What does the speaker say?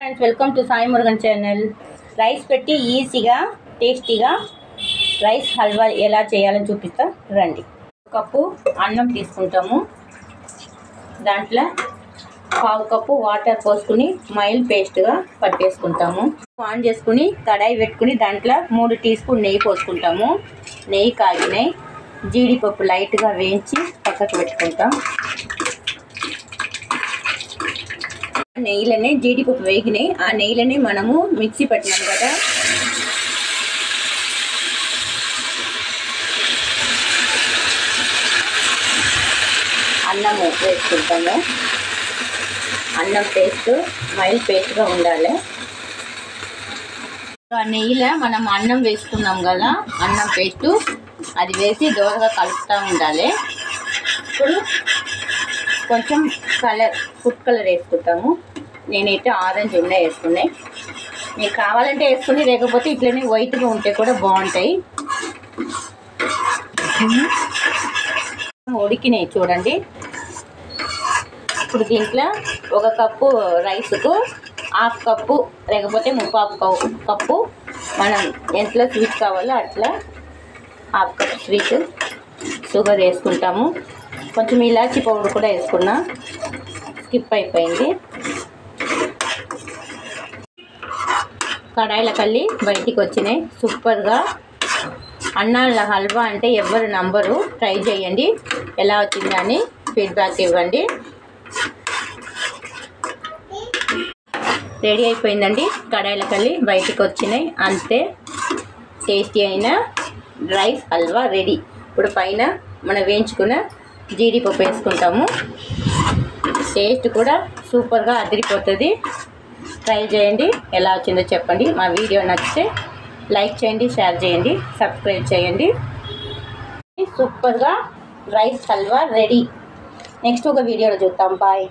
Friends, welcome to Sai Murugan channel. Rice పెట్టి ఈజీగా టేస్టీగా రైస్ హల్వా ఎలా చేయాలని చూపిస్తా రండి. కప్పు అన్నం తీసుకుంటాము. దాంట్లో పావు కప్పు వాటర్ పోసుకుని మైల్ పేస్ట్గా పట్టేసుకుంటాము. ఆన్ చేసుకుని కడాయి పెట్టుకుని దాంట్లో 3 టీ స్పూన్ నెయ్యి పోసుకుంటాము. నెయ్యి కాగినాయి, జీడిపప్పు లైట్గా వేయించి పక్కకు పెట్టుకుంటాం. నెయ్యిలోనే జీడిపప్పు వేగినాయి. ఆ నెయ్యిలోనే మనము మిక్సీ పెట్టినాం కదా, అన్నము వేసుకుంటాము. అన్నం పేస్ట్ మైల్ పేస్ట్గా ఉండాలి. ఆ నెయ్యిలో మనం అన్నం వేసుకున్నాం కదా, అన్నం పేస్టు అది వేసి దోరగా కలుపుతూ ఉండాలి. ఇప్పుడు కొంచెం ఫుడ్ కలర్ వేసుకుంటాము. నేనైతే ఆరెంజ్ ఉన్నాయి వేసుకున్నాయి. మీకు కావాలంటే వేసుకుని, లేకపోతే ఇట్లనే వైట్గా ఉంటే కూడా బాగుంటాయి. ఉడికినాయి చూడండి. ఇప్పుడు దీంట్లో 1 కప్పు రైస్కు 1/2 కప్పు లేకపోతే 3/4 కప్పు మనం ఎంతలో స్వీట్ కావాలో అట్లా 1/2 కప్ స్వీట్ షుగర్ వేసుకుంటాము. కొంచెం ఇలాచీ పౌడర్ కూడా వేసుకున్నా, స్కిప్ అయిపోయింది. కడాయిల కల్లి బయటికి వచ్చినాయి. సూపర్గా అన్నాల హల్వా అంటే ఎవ్వరు నంబరు. ట్రై చేయండి, ఎలా వచ్చిందని ఫీడ్బ్యాక్ ఇవ్వండి. రెడీ అయిపోయిందండి. కడాయిల కల్లి బయటికి వచ్చినాయి. అంతే, టేస్టీ అయిన రైస్ హల్వా రెడీ. ఇప్పుడు పైన మనం వేయించుకున్న జీడిపప్పు వేసుకుంటాము. టేస్ట్ కూడా సూపర్గా అదిరిపోతుంది. ట్రై చేయండి, ఎలా వచ్చిందో చెప్పండి. మా వీడియో నచ్చితే లైక్ చేయండి, షేర్ చేయండి, సబ్స్క్రైబ్ చేయండి. సూపర్గా రైస్ హల్వా రెడీ. నెక్స్ట్ ఒక వీడియోలో చూద్దాం. బాయ్.